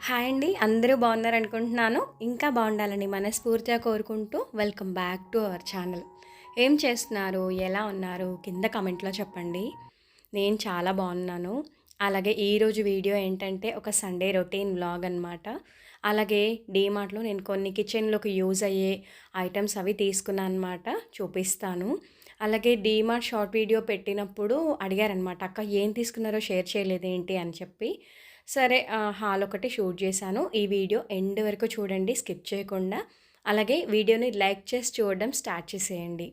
Hi అండి. అందరూ బాగున్నారనుకుంటున్నాను. ఇంకా బాగుండాలని మనస్ఫూర్తిగా కోరుకుంటూ welcome back to our channel. ఏం చేస్తున్నారు? ఎలా ఉన్నారు? కింద కామెంట్‌లో చెప్పండి. నేను చాలా బాగున్నాను. అలాగే ఈరోజు వీడియో ఏంటంటే ఒక సండే రొటీన్ వ్లాగ్ అనమాట. అలాగే డీమార్ట్‌లో నేను కొన్ని కిచెన్‌లోకి యూజ్ అయ్యే ఐటెమ్స్ అవి తీసుకున్నాను అనమాట. చూపిస్తాను. అలాగే డీమార్ట్ షార్ట్ వీడియో పెట్టినప్పుడు అడిగారనమాట. అక్క ఏం తీసుకున్నారో షేర్ చేయలేదేంటి అని చెప్పి. సరే హాల్ ఒకటి షూట్ చేశాను. ఈ వీడియో ఎండ్ వరకు చూడండి స్కిప్ చేయకుండా. అలాగే వీడియోని లైక్ చేసి చూడడం స్టార్ట్ చేసేయండి.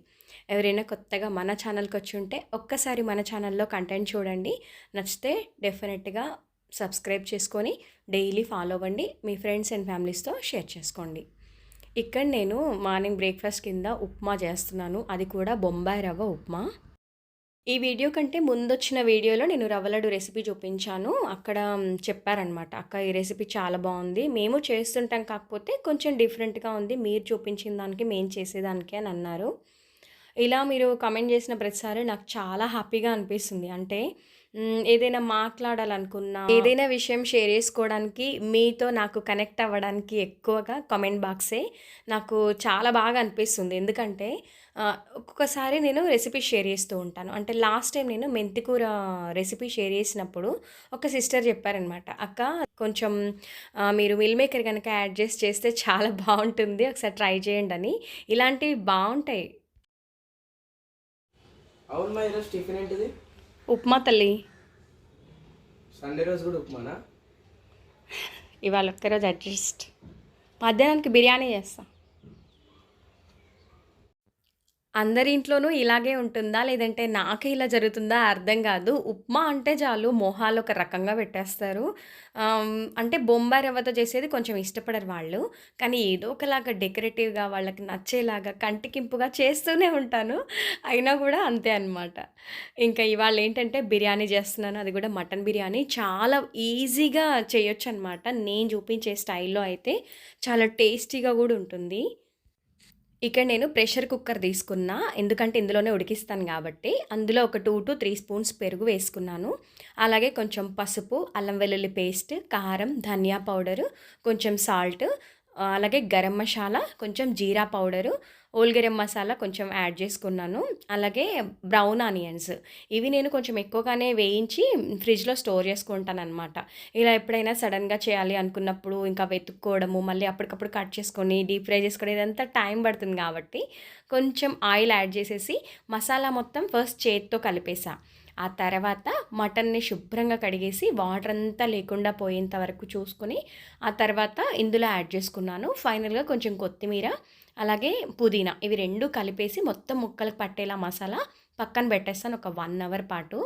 ఎవరైనా కొత్తగా మన ఛానల్‌కి వచ్చి ఉంటే ఒక్కసారి మన ఛానల్‌లో కంటెంట్ చూడండి. నచ్చితే డెఫినెట్‌గా సబ్స్క్రైబ్ చేసుకొని డైలీ ఫాలో అవ్వండి. మీ ఫ్రెండ్స్ అండ్ ఫ్యామిలీస్‌తో షేర్ చేసుకోండి. ఇక్కడ నేను మార్నింగ్ బ్రేక్‌ఫాస్ట్ కింద ఉప్మా చేస్తున్నాను. అది కూడా బొంబాయి రవ్వ ఉప్మా. ఈ వీడియో కంటే ముందొచ్చిన వీడియోలో నేను రవ్వ లడ్డు రెసిపీ చూపించాను. అక్కడ చెప్పారనమాట. "అక్క ఈ రెసిపీ చాలా బావుంది. మేము చేస్తుంటాం కాకపోతే కొంచెం డిఫరెంట్‌గా ఉంది. మీరు చూపించిన దానికి, మేము చేసేదానికి" అని అన్నారు. ఇలా మీరు కామెంట్ చేసిన ప్రతిసారి నాకు చాలా హ్యాపీగా అనిపిస్తుంది. అంటే ఏదైనా మాట్లాడాలనుకున్నా, ఏదైనా విషయం షేర్ చేసుకోవడానికి, మీతో నాకు కనెక్ట్ అవ్వడానికి ఎక్కువగా కామెంట్ బాక్సే నాకు చాలా బాగా అనిపిస్తుంది. ఎందుకంటే ఒక్కొక్కసారి నేను రెసిపీ షేర్ చేస్తూ ఉంటాను. అంటే లాస్ట్ టైం నేను మెంతికూర రెసిపీ షేర్ చేసినప్పుడు ఒక సిస్టర్ చెప్పారనమాట. "అక్క కొంచెం మీరు మిల్ మేకర్ గనక యాడ్ చేసి చేస్తే చాలా బావుంటుంది. ఒకసారి ట్రై చేయండని." ఇలాంటివి బావుంటాయి. అవును మా ఈరోజు టిఫిన్ ఏంటిది? ఉప్మా తల్లి. సండే రోజు కూడా ఉప్మానా? ఇవాళ ఒక్కరోజు అడ్జస్ట్. మధ్యాహ్నానికి బిర్యానీ చేస్తా. అందరి ఇంట్లోనూ ఇలాగే ఉంటుందా? లేదంటే నాకే ఇలా జరుగుతుందా అర్థం గాదు. ఉప్మా అంటే చాలు మొహాలు ఒక రకంగా పెట్టేస్తారు. అంటే బొంబాయి రవ్వతో చేసేది కొంచెం ఇష్టపడరు వాళ్ళు. కానీ ఏదో ఒకలాగా డెకరేటివ్‌గా వాళ్ళకి నచ్చేలాగా కంటికింపుగా చేస్తూనే ఉంటాను. అయినా గూడా అంతే అనమాట. ఇంకా ఇవాళేంటంటే బిర్యానీ చేస్తున్నాను. అది గూడా మటన్ బిర్యానీ. చాలా ఈజీగా చేయొచ్చనమాట. నేను చూపించే స్టైల్‌లో అయితే చాలా టేస్టీగా గూడా ఉంటుంది. ఇక్కడ నేను ప్రెషర్ కుక్కర్ తీసుకున్నా. ఎందుకంటే ఇందులోనే ఉడికిస్తాను గాబట్టి. అందులో ఒక 2-3 స్పూన్స్ పెరుగు వేసుకున్నాను. అలాగే కొంచెం పసుపు, అల్లం వెల్లుల్లి పేస్ట్, కారం, ధనియా పౌడరు, కొంచెం సాల్ట్, అలాగే గరం మసాలా, కొంచెం జీరా పౌడరు, ఓల్ గరం మసాలా కొంచెం యాడ్ చేసుకున్నాను. అలాగే బ్రౌన్ ఆనియన్స్. ఇవి నేను కొంచెం ఎక్కువగానే వేయించి ఫ్రిడ్జ్‌లో స్టోర్ చేసుకుంటాననమాట. ఇలా ఎప్పుడైనా సడెన్‌గా చేయాలి అనుకున్నప్పుడు ఇంకా వెతుక్కోవడము, మళ్ళీ అప్పటికప్పుడు కట్ చేసుకొని డీప్ ఫ్రై చేసుకోవడం ఇదంతా టైం పడుతుంది కాబట్టి కొంచెం ఆయిల్ యాడ్ చేసేసి మసాలా మొత్తం ఫస్ట్ చేత్తో కలిపేసా. ఆ తర్వాత మటన్‌ని శుభ్రంగా కడిగేసి వాటర్ అంతా లేకుండా పోయేంత వరకు చూసుకొని ఆ తర్వాత ఇందులో యాడ్ చేసుకున్నాను. ఫైనల్‌గా కొంచెం కొత్తిమీర, అలాగే పుదీనా ఇవి 2 కలిపేసి మొత్తం ముక్కలకు పట్టేలా మసాలా పక్కన పెట్టేస్తాను ఒక 1 అవర్ పాటు.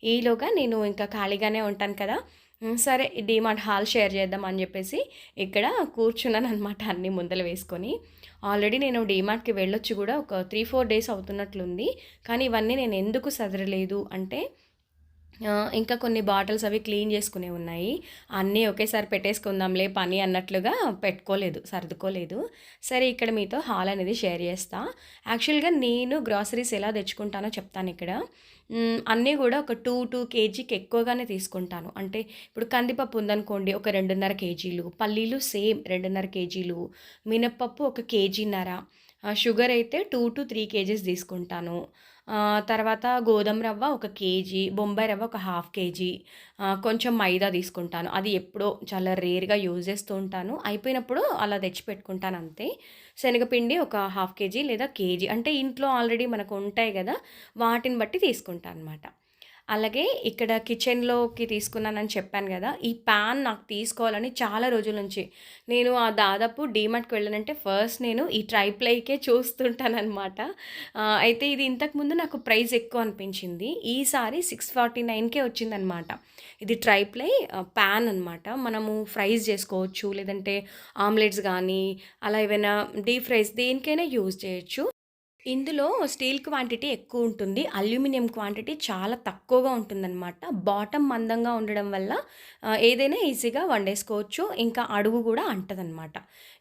ఈలోగా నేను ఇంకా ఖాళీగానే ఉంటాను కదా! సరే డీమార్ట్ హాల్ షేర్ చేద్దాం అని చెప్పేసి ఇక్కడ కూర్చున్నాననమాట అన్నీ ముందల వేసుకొని. ఆల్రెడీ నేను డీమార్ట్‌కి వెళ్ళొచ్చి కూడా ఒక 3-4 డేస్ అవుతున్నట్లుంది. కానీ ఇవన్నీ నేను ఎందుకు సదరలేదు అంటే ఇంకా కొన్ని బాటిల్స్ అవి క్లీన్ చేసుకునేవి ఉన్నాయి. అన్నీ ఒకేసారి పెట్టేసుకుందాంలే పని అన్నట్లుగా పెట్టుకోలేదు, సర్దుకోలేదు. సరే ఇక్కడ మీతో హాల్ అనేది షేర్ చేస్తా. యాక్చువల్‌గా నేను గ్రాసరీస్ ఎలా తెచ్చుకుంటానో చెప్తానిక్కడ. అన్నీ కూడా ఒక 2 కేజీకి ఎక్కువగానే తీసుకుంటాను. అంటే ఇప్పుడు కందిపప్పు ఉందనుకోండి ఒక 2.5 కేజీలు, పల్లీలు సేమ్ 2.5 కేజీలు, మినపప్పు ఒక కేజీన్నర, షుగర్ అయితే 2-3 కేజీస్ తీసుకుంటాను. తర్వాత గోధుమ రవ్వ ఒక కేజీ, బొంబాయి రవ్వ ఒక హాఫ్ కేజీ, కొంచెం మైదా తీసుకుంటాను. అది ఎప్పుడో చాలా రేర్‌గా యూజ్ చేస్తూ ఉంటాను. అయిపోయినప్పుడు అలా తెచ్చి పెట్టుకుంటాను అంతే. శనగపిండి ఒక హాఫ్ కేజీ లేదా కేజీ అంటే ఇంట్లో ఆల్రెడీ మనకు ఉంటాయి గదా! వాటిని బట్టి తీసుకుంటా అనమాట. అలాగే ఇక్కడ కిచెన్‌లోకి తీసుకున్నానని చెప్పాను గదా! ఈ పాన్ నాకు తీసుకోవాలని చాలా రోజుల నుంచి నేను దాదాపు డీమార్ట్‌కి వెళ్ళానంటే ఫస్ట్ నేను ఈ ట్రైప్లైకే చూస్తుంటాననమాట. అయితే ఇది ఇంతకుముందు నాకు ప్రైస్ ఎక్కువ అనిపించింది. ఈసారి 649కే వచ్చిందనమాట. ఇది ట్రైప్లై పాన్ అనమాట. మనము ఫ్రైస్ చేసుకోవచ్చు. లేదంటే ఆమ్లెట్స్ గానీ, అలా ఏవైనా డీప్ ఫ్రైస్ దేనికైనా యూజ్ చేయొచ్చు. ఇందులో స్టీల్ క్వాంటిటీ ఎక్కువుంటుంది. అల్యూమినియం క్వాంటిటీ చాలా తక్కువగా ఉంటుందనమాట. బాటమ్ మందంగా ఉండడం వల్ల ఏదైనా ఈజీగా వండేసుకోవచ్చు. ఇంకా అడుగు గూడా అంటదనమాట.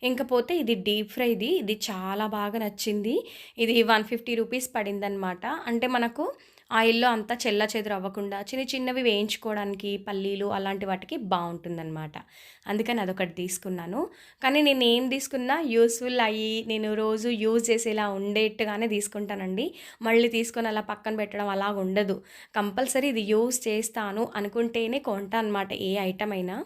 ఇంకపోతే ఇది డీప్ ఫ్రైది. ఇది చాలా బాగా నచ్చింది. ఇది 150 రూపీస్ పడిందనమాట. అంటే మనకు ఆయిల్‌లో అంతా చెల్లాచెదురు అవ్వకుండా చిన్న చిన్నవి వేయించుకోవడానికి పల్లీలు అలాంటి వాటికి బావుంటుందనమాట. అందుకని అదొకటి తీసుకున్నాను. కానీ నేనేం తీసుకున్నా యూజ్‌ఫుల్ అయ్యి, నేను రోజు యూజ్ చేసేలా ఉండేట్టుగానే తీసుకుంటానండి. మళ్ళీ తీసుకొని అలా పక్కన పెట్టడం అలాగుండదు. కంపల్సరీ ఇది యూజ్ చేస్తాను అనుకుంటేనే కొంటా అనమాట ఏ ఐటెమ్ అయినా.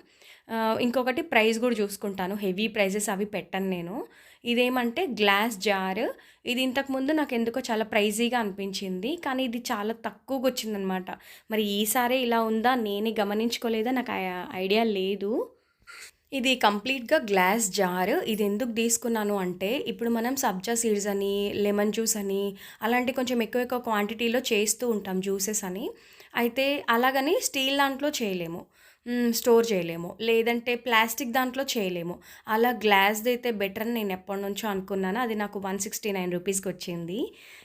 ఇంకొకటి ప్రైస్ గూడా చూసుకుంటాను. హెవీ ప్రైజెస్ అవి పెట్టను నేను. ఇదేమంటే గ్లాస్ జార్. ఇది ఇంతకుముందు నాకెందుకో చాలా ప్రైజీగా అనిపించింది. కానీ ఇది చాలా తక్కువగొచ్చిందనమాట. మరి ఈసారే ఇలా ఉందా నేనే గమనించుకోలేదా నాకు ఐడియా లేదు. ఇది కంప్లీట్‌గా గ్లాస్ జార్. ఇదెందుకు తీసుకున్నాను అంటే, ఇప్పుడు మనం సబ్జా సీడ్స్ అని, లెమన్ జ్యూస్ అని, అలాంటి కొంచెం ఎక్కువ ఎక్కువ క్వాంటిటీలో చేస్తూ ఉంటాం జ్యూసెస్ అని. అయితే అలాగని స్టీల్ దాంట్లో చేయలేము. స్టోర్ చేయలేము. లేదంటే ప్లాస్టిక్ దాంట్లో చేయలేము. అలా గ్లాస్‌దైతే బెటర్ అని నేను ఎప్పటినుంచో అనుకున్నాను. అది నాకు 169 రూపీస్‌కొచ్చింది.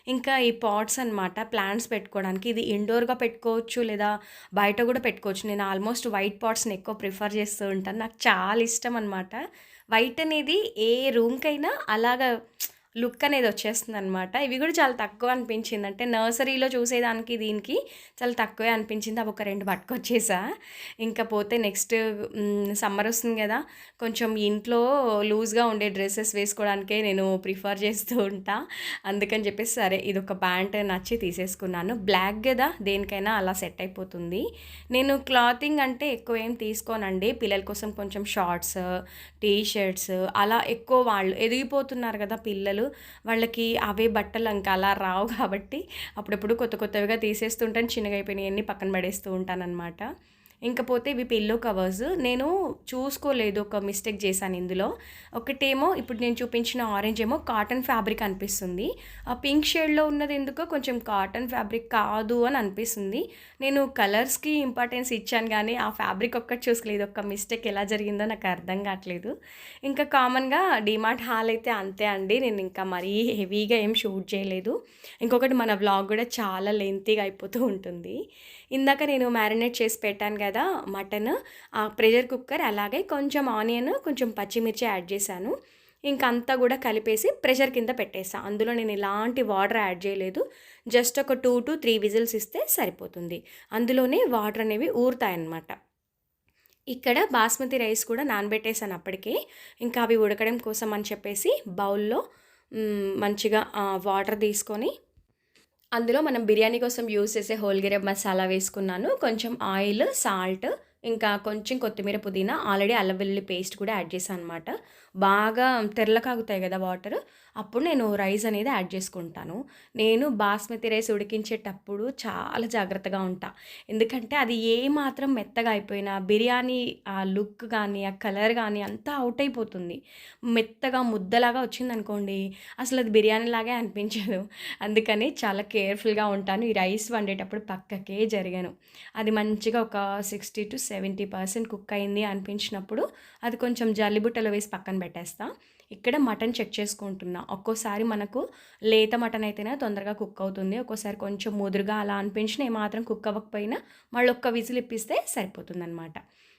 ఇంకా ఈ పాట్స్ అనమాట ప్లాంట్స్ పెట్టుకోవడానికి. ఇది ఇండోర్‌గా పెట్టుకోవచ్చు లేదా బయట గూడా పెట్టుకోవచ్చు. నేను ఆల్మోస్ట్ వైట్ పాట్స్‌ని ఎక్కువ ప్రిఫర్ చేస్తూ ఉంటాను. నాకు చాలా ఇష్టం అనమాట. వైట్ అనేది ఏ రూమ్‌కైనా అలాగా లుక్ అనేది వచ్చేస్తుందనమాట. ఇవి గూడా చాలా తక్కువ అనిపించింది. అంటే నర్సరీలో చూసేదానికి దీనికి చాలా తక్కువే అనిపించింది. అవి ఒక 2 పట్టుకొచ్చేసా. ఇంకా పోతే నెక్స్ట్ సమ్మర్ వస్తుంది గదా! కొంచెం ఇంట్లో లూజ్‌గా ఉండే డ్రెసెస్ వేసుకోవడానికే నేను ప్రిఫర్ చేస్తూ ఉంటా. అందుకని చెప్పేసి సరే ఇదొక ప్యాంట్ నచ్చి తీసేసుకున్నాను. బ్లాక్ గదా! దేనికైనా అలా సెట్ అయిపోతుంది. నేను క్లాతింగ్ అంటే ఎక్కువ ఏం తీసుకోనండి. పిల్లల కోసం కొంచెం షార్ట్స్, టీ షర్ట్స్ అలా ఎక్కువ వాళ్ళు ఎదిగిపోతున్నారు గదా పిల్లలు. వాళ్ళకి అవే బట్టలు ఇంకా అలా రావు కాబట్టి అప్పుడప్పుడు కొత్త కొత్తవిగా తీసేస్తుంటాను. చిన్నగా అయిపోయినయన్నీ పక్కన పడేస్తూ ఉంటాననమాట. ఇంకపోతే ఇవి పిల్లో కవర్స్. నేను చూసుకోలేదు. ఒక మిస్టేక్ చేశాను ఇందులో. ఒకటేమో ఇప్పుడు నేను చూపించిన ఆరెంజ్ ఏమో కాటన్ ఫ్యాబ్రిక్ అనిపిస్తుంది. ఆ పింక్ షేడ్‌లో ఉన్నది ఎందుకో కొంచెం కాటన్ ఫ్యాబ్రిక్ కాదు అని అనిపిస్తుంది. నేను కలర్స్‌కి ఇంపార్టెన్స్ ఇచ్చాను గానీ, ఆ ఫ్యాబ్రిక్ ఒక్కటి చూసుకోలేదు. ఇదొక్క మిస్టేక్ ఎలా జరిగిందో నాకు అర్థం కావట్లేదు. ఇంకా కామన్‌గా డీమార్ట్ హాల్ అయితే అంతే అండి. నేను ఇంకా మరీ హెవీగా ఏం షూట్ చేయలేదు. ఇంకొకటి మన వ్లాగ్ కూడా చాలా లెంతీగా అయిపోతూ ఉంటుంది. ఇందాక నేను మ్యారినేట్ చేసి పెట్టాను కదా మటన్, ఆ ప్రెషర్ కుక్కర్ అలాగే కొంచెం ఆనియన్, కొంచెం పచ్చిమిర్చి యాడ్ చేశాను. ఇంక అంతా కూడా కలిపేసి ప్రెషర్ కింద పెట్టేసా. అందులో నేను ఎలాంటి వాటర్ యాడ్ చేయలేదు. జస్ట్ ఒక 2-3 విజిల్స్ ఇస్తే సరిపోతుంది. అందులోనే వాటర్ అనేవి ఊరుతాయన్నమాట. ఇక్కడ బాస్మతి రైస్ కూడా నానబెట్టేసాను అప్పటికే. ఇంకా అవి ఉడకడం కోసం అని చెప్పేసి బౌల్‌లో మంచిగా వాటర్ తీసుకొని అందులో మనం బిర్యానీ కోసం యూజ్ చేసే హోల్ గరం మసాలా వేసుకున్నాను. కొంచెం ఆయిల్, సాల్ట్, ఇంకా కొంచెం కొత్తిమీర, పుదీనా, ఆల్రెడీ అల్లం వెల్లుల్లి పేస్ట్ కూడా యాడ్ చేశాను అనమాట. బాగా తెరలకాగుతాయి కదా వాటర్, అప్పుడు నేను రైస్ అనేది యాడ్ చేసుకుంటాను. నేను బాస్మతి రైస్ ఉడికించేటప్పుడు చాలా జాగ్రత్తగా ఉంటా. ఎందుకంటే అది ఏమాత్రం మెత్తగా అయిపోయినా బిర్యానీ ఆ లుక్ కానీ, ఆ కలర్ కానీ అంతా అవుట్ అయిపోతుంది. మెత్తగా ముద్దలాగా వచ్చిందనుకోండి, అసలు అది బిర్యానీలాగే అనిపించదు. అందుకని చాలా కేర్‌ఫుల్‌గా ఉంటాను. ఈ రైస్ వండేటప్పుడు పక్కకే జరగను. అది మంచిగా ఒక 60-70% కుక్ అయింది అనిపించినప్పుడు అది కొంచెం జల్లిబుట్టలో వేసి పక్కన పెట్టేస్తా. ఇక్కడ మటన్ చెక్ చేసుకుంటున్నా. ఒక్కోసారి మనకు లేత మటన్ అయితేనే తొందరగా కుక్ అవుతుంది. ఒక్కోసారి కొంచెం ముదురుగా అలా అనిపించినా ఏమాత్రం కుక్ అవ్వకపోయినా మళ్ళొక్క విజిల్ ఇప్పిస్తే సరిపోతుందనమాట.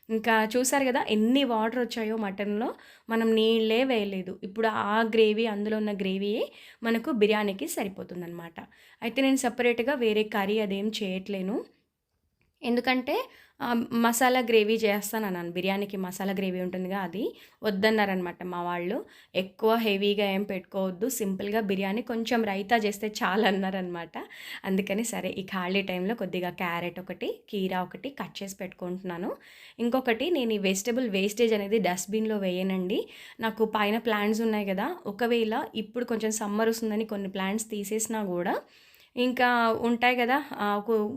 ఇంకా చూసారు గదా! ఎన్ని వాటర్ వచ్చాయో మటన్‌లో. మనం నీళ్ళే వేయలేదు. ఇప్పుడు ఆ గ్రేవీ అందులో ఉన్న గ్రేవీయే మనకు బిర్యానీకి సరిపోతుందనమాట. అయితే నేను సెపరేట్‌గా వేరే కర్రీ అదేం చేయట్లేను. ఎందుకంటే మసాలా గ్రేవీ చేస్తానన్నాను. బిర్యానీకి మసాలా గ్రేవీ ఉంటుందిగా అది. వద్దన్నారనమాట మా వాళ్ళు. ఎక్కువ హెవీగా ఏం పెట్టుకోవద్దు. సింపుల్‌గా బిర్యానీ కొంచెం రైతా చేస్తే చాలన్నారనమాట. అందుకని సరే ఈ ఖాళీ టైంలో కొద్దిగా క్యారెట్ ఒకటి, కీరా ఒకటి కట్ చేసి పెట్టుకుంటున్నాను. ఇంకొకటి నేను ఈ వెజిటబుల్ వేస్టేజ్ అనేది డస్ట్‌బిన్‌లో వేయనండి. నాకు పైన ప్లాంట్స్ ఉన్నాయి గదా! ఒకవేళ ఇప్పుడు కొంచెం సమ్మర్ వస్తుందని కొన్ని ప్లాంట్స్ తీసేసినా గూడా ఇంకా ఉంటాయి గదా!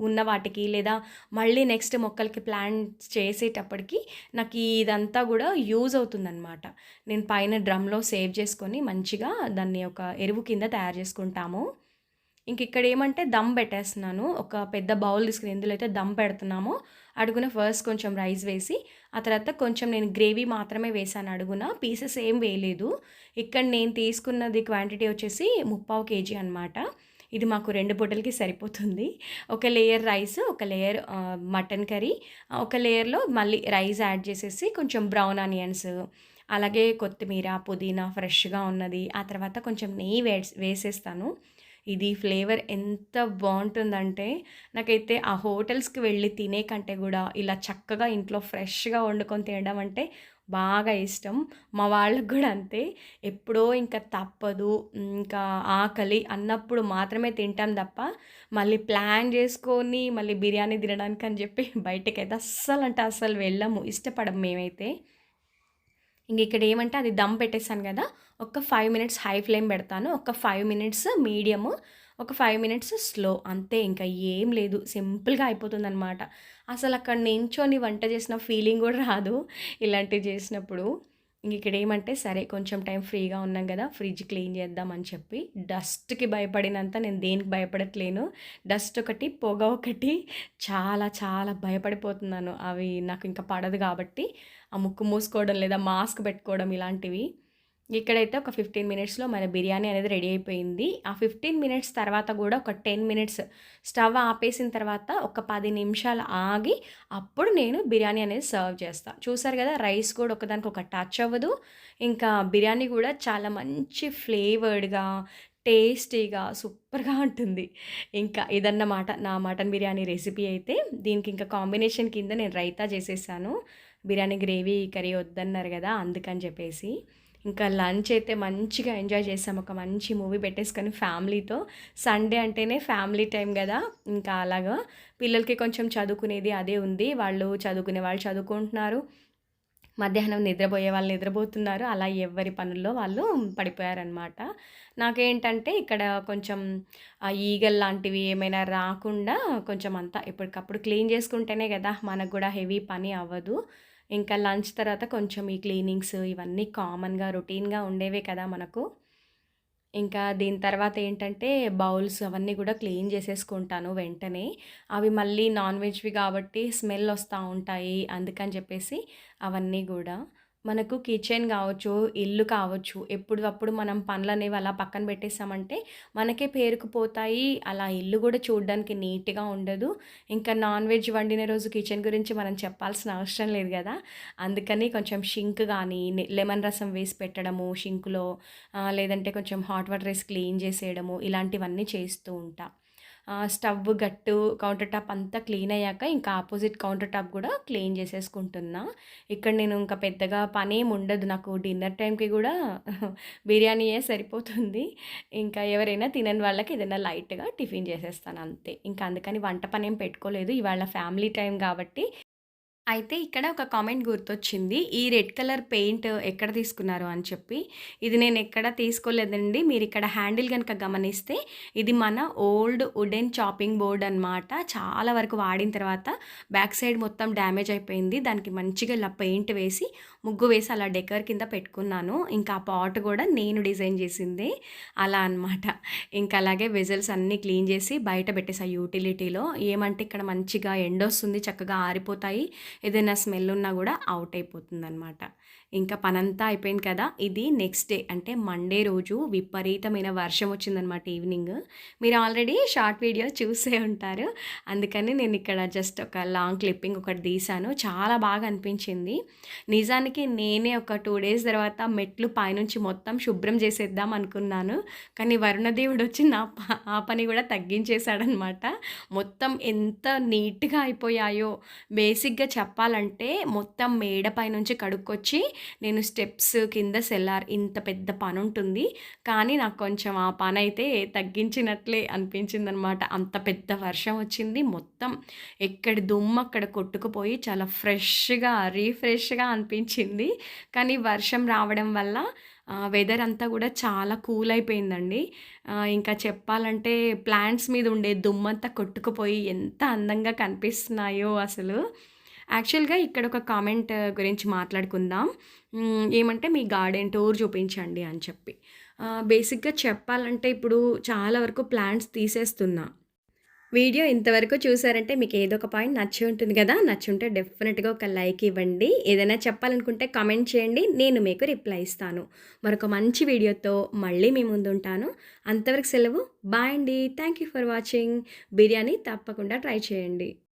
ఉన్న వాటికి లేదా మళ్ళీ నెక్స్ట్ మొక్కలకి ప్లాంట్స్ చేసేటప్పటికి నాకు ఇదంతా గూడా యూజ్ అవుతుందనమాట. నేను పైన డ్రమ్‌లో సేవ్ చేసుకొని మంచిగా దాన్ని ఒక ఎరువు కింద తయారు చేసుకుంటాము. ఇక్కడ ఏమంటే దమ్ పెట్టేస్తున్నాను. ఒక పెద్ద బౌల్ తీసుకొని ఎందులో అయితే దమ్ పెడుతున్నామో అడుగున ఫస్ట్ కొంచెం రైస్ వేసి, ఆ తర్వాత కొంచెం నేను గ్రేవీ మాత్రమే వేశాను అడుగున. పీసెస్ ఏం వేయలేదు. ఇక్కడ నేను తీసుకున్నది క్వాంటిటీ వచ్చేసి 3/4 కేజీ అనమాట. ఇది మాకు 2 పూటలకి సరిపోతుంది. ఒక లేయర్ రైస్, ఒక లేయర్ మటన్ కర్రీ, ఒక లేయర్‌లో మళ్ళీ రైస్ యాడ్ చేసేసి కొంచెం బ్రౌన్ ఆనియన్స్, అలాగే కొత్తిమీర, పుదీనా ఫ్రెష్‌గా ఉన్నది. ఆ తర్వాత కొంచెం నెయ్యి వేసేస్తాను. ఇది ఫ్లేవర్ ఎంత బావుంటుందంటే, నాకైతే ఆ హోటల్స్‌కి వెళ్ళి తినే కంటే గూడా ఇలా చక్కగా ఇంట్లో ఫ్రెష్‌గా వండుకొని తినడం అంటే బాగా ఇష్టం. మా వాళ్ళకి గూడా అంతే. ఎప్పుడో ఇంక తప్పదు, ఇంకా ఆకలి అన్నప్పుడు మాత్రమే తింటాం తప్ప, మళ్ళీ ప్లాన్ జేసుకొని మళ్ళీ బిర్యానీ తినడానికని జెప్పి బయటకైతే అస్సలంటే అస్సలు వెళ్ళము. ఇష్టపడము మేమైతే. ఇక్కడ ఏమంటే అది దమ్ పెట్టేసాను గదా! ఒక 5 మినిట్స్ హై ఫ్లేమ్ బెడతాను. ఒక 5 మినిట్స్ మీడియము, ఒక 5 మినిట్స్ స్లో అంతే, ఇంకా ఏం లేదు. సింపుల్‌గా అయిపోతుందనమాట. అసలక్కడ నించొని వంట చేసిన ఫీలింగ్ గూడా రాదు ఇలాంటివి చేసినప్పుడు. ఇక్కడేమంటే సరే కొంచెం టైం ఫ్రీగా ఉన్నాం గదా! ఫ్రిడ్జ్ క్లీన్ చేద్దామని చెప్పి డస్ట్‌కి భయపడినంత నేను దేనికి భయపడట్లేను. డస్ట్ ఒకటి, పొగ ఒకటి, చాలా చాలా భయపడిపోతున్నాను. అవి నాకు ఇంకా పడదు గాబట్టి, ఆ ముక్కు మూసుకోవడం లేదా మాస్క్ పెట్టుకోవడం ఇలాంటివి. ఇక్కడైతే ఒక 15 మినిట్స్‌లో మన బిర్యానీ అనేది రెడీ అయిపోయింది. ఆ 15 మినిట్స్ తర్వాత గూడా ఒక 10 మినిట్స్ స్టవ్ ఆపేసిన తర్వాత ఒక 10 నిమిషాలు ఆగి అప్పుడు నేను బిర్యానీ అనేది సర్వ్ చేస్తా. చూసారు గదా! రైస్ కూడా ఒకదానికొకటి టచ్ అవ్వదు. ఇంకా బిర్యానీ గూడా చాలా మంచి ఫ్లేవర్డ్‌గా, టేస్టీగా, సూపర్‌గా ఉంటుంది. ఇంకా ఇదన్నమాట నా మటన్ బిర్యానీ రెసిపీ అయితే. దీనికి ఇంకా కాంబినేషన్ కింద నేను రైతా చేసేసాను. బిర్యానీ గ్రేవీ కర్రీ వద్దన్నారు గదా! అందుకని చెప్పేసి. ఇంకా లంచ్ అయితే మంచిగా ఎంజాయ్ చేసాం. ఒక మంచి మూవీ పెట్టేసుకొని ఫ్యామిలీతో. సండే అంటేనే ఫ్యామిలీ టైం గదా! ఇంకా అలాగా పిల్లలకి కొంచెం చదువుకునేది అదే ఉంది. వాళ్ళు చదువుకునే వాళ్ళు చదువుకుంటున్నారు. మధ్యాహ్నం నిద్రపోయే వాళ్ళు నిద్రపోతున్నారు. అలా ఎవరి పనుల్లో వాళ్ళు పడిపోయారనమాట. నాకేంటంటే ఇక్కడ కొంచెం ఈగల్లాంటివి ఏమైనా రాకుండా కొంచెం అంతా ఎప్పటికప్పుడు క్లీన్ చేసుకుంటేనే గదా! మనకు గూడా హెవీ పని అవ్వదు. ఇంకా లంచ్ తర్వాత కొంచెం ఈ క్లీనింగ్స్ ఇవన్నీ కామన్‌గా రొటీన్‌గా ఉండేవే కదా మనకు. ఇంకా దీని తర్వాత ఏంటంటే బౌల్స్ అవన్నీ గూడా క్లీన్ చేసేసుకుంటాను వెంటనే. అవి మళ్ళీ నాన్ వెజ్‌వి కాబట్టి స్మెల్ ఒస్తా ఉంటాయి. అందుకని చెప్పేసి అవన్నీ గూడా. మనకు కిచెన్ గావచ్చు, ఇల్లు కావచ్చు, ఎప్పుడప్పుడు మనం పనులనేవి అలా పక్కన పెట్టేసామంటే మనకే పేరుకుపోతాయి. అలా ఇల్లు గూడా చూడ్డానికి నీట్‌గా ఉండదు. ఇంకా నాన్ వెజ్ వండిన రోజు కిచెన్ గురించి మనం చెప్పాల్సిన అవసరం లేదు గదా! అందుకని కొంచెం షింక్ గానీ, లెమన్ రసం వేసి పెట్టడము షింక్‌లో, లేదంటే కొంచెం హాట్ వాటర్ ఏసి క్లీన్ చేసేయడము, ఇలాంటివన్నీ చేస్తూ ఉంటా. స్టవ్ గట్టు, కౌంటర్ టాప్ అంతా క్లీన్ అయ్యాక ఇంకా ఆపోజిట్ కౌంటర్ టాప్ గూడా క్లీన్ చేసేసుకుంటున్నా. ఇక్కడ నేను ఇంకా పెద్దగా పనేముండదు. నాకు డిన్నర్ టైంకి గూడా బిర్యానీయే సరిపోతుంది. ఇంకా ఎవరైనా తినని వాళ్ళకి ఏదైనా లైట్‌గా టిఫిన్ చేసేస్తాను అంతే. ఇంకా అందుకని వంట పనేం పెట్టుకోలేదు. ఇవాళ ఫ్యామిలీ టైం గాబట్టి. అయితే ఇక్కడ ఒక కామెంట్ గుర్తొచ్చింది. ఈ రెడ్ కలర్ పెయింట్ ఎక్కడ తీసుకున్నారు అని చెప్పి. ఇది నేనెక్కడ తీసుకోలేదండి. మీరిక్కడ హ్యాండిల్ గనక గమనిస్తే ఇది మన ఓల్డ్ వుడెన్ చాపింగ్ బోర్డ్ అనమాట. చాలా వరకు వాడిన తర్వాత బ్యాక్ సైడ్ మొత్తం డ్యామేజ్ అయిపోయింది. దానికి మంచిగా ఇలా పెయింట్ వేసి, ముగ్గు వేసి అలా డెకర్ కింద పెట్టుకున్నాను. ఇంకా ఆ పాట్ గూడా నేను డిజైన్ చేసిందే. అలా అనమాట. ఇంకా అలాగే వెజల్స్ అన్నీ క్లీన్ చేసి బయట పెట్టేసా యూటిలిటీలో. ఏమంటే ఇక్కడ మంచిగా ఎండొస్తుంది. చక్కగా ఆరిపోతాయి. ఏదైనా స్మెల్ ఉన్నా గూడా ఔట్ అయిపోతుందనమాట. ఇంకా పనంతా అయిపోయింది కదా! ఇది నెక్స్ట్ డే అంటే మండే రోజు విపరీతమైన వర్షం వచ్చిందనమాట ఈవినింగ్. మీరు ఆల్రెడీ షార్ట్ వీడియో చూసే ఉంటారు. అందుకని నేనిక్కడ జస్ట్ ఒక లాంగ్ క్లిప్పింగ్ ఒకటి తీశాను. చాలా బాగా అనిపించింది. నిజానికి నేనే ఒక 2 డేస్ తర్వాత మెట్లు పైనుంచి మొత్తం శుభ్రం చేసేద్దాం అనుకున్నాను. కానీ వరుణదేవుడొచ్చి ఆ పని గూడా తగ్గించేశాడనమాట. మొత్తం ఎంత నీట్‌గా అయిపోయాయో. బేసిక్‌గా చెప్పాలంటే మొత్తం మేడ పైనుంచి కడుక్కొచ్చి నేను స్టెప్స్, కింద సెల్లార్ ఇంత పెద్ద పనుంటుంది. కానీ నాకు కొంచెం ఆ పనైతే తగ్గించినట్లే అనిపించిందనమాట. అంత పెద్ద వర్షం వచ్చింది. మొత్తం ఎక్కడి దుమ్ము అక్కడ కొట్టుకుపోయి చాలా రిఫ్రెష్‌గా అనిపించింది. కానీ వర్షం రావడం వల్ల వెదర్ అంతా గూడా చాలా కూల్ అయిపోయిందండి. ఇంకా చెప్పాలంటే ప్లాంట్స్ మీద ఉండే దుమ్మంతా కొట్టుకుపోయి ఎంత అందంగా కనిపిస్తున్నాయో అసలు. యాక్చువల్‌గా ఇక్కడ ఒక కామెంట్ గురించి మాట్లాడుకుందాం. ఏమంటే మీ గార్డెన్ టూర్ చూపించండి అని చెప్పి. బేసిక్‌గా చెప్పాలంటే ఇప్పుడు చాలా వరకు ప్లాంట్స్ తీసేస్తున్నా. వీడియో ఇంతవరకు చూసారంటే మీకు ఏదో ఒక పాయింట్ నచ్చి ఉంటుంది గదా! నచ్చుంటే డెఫినెట్‌గా ఒక లైక్ ఇవ్వండి. ఏదైనా చెప్పాలనుకుంటే కామెంట్ చేయండి. నేను మీకు రిప్లై ఇస్తాను. మరొక మంచి వీడియోతో మళ్ళీ మీ ముందుంటాను. అంతవరకు సెలవు. బాయ్ అండి. Thank you for watching. Biryani తప్పకుండా ట్రై చేయండి.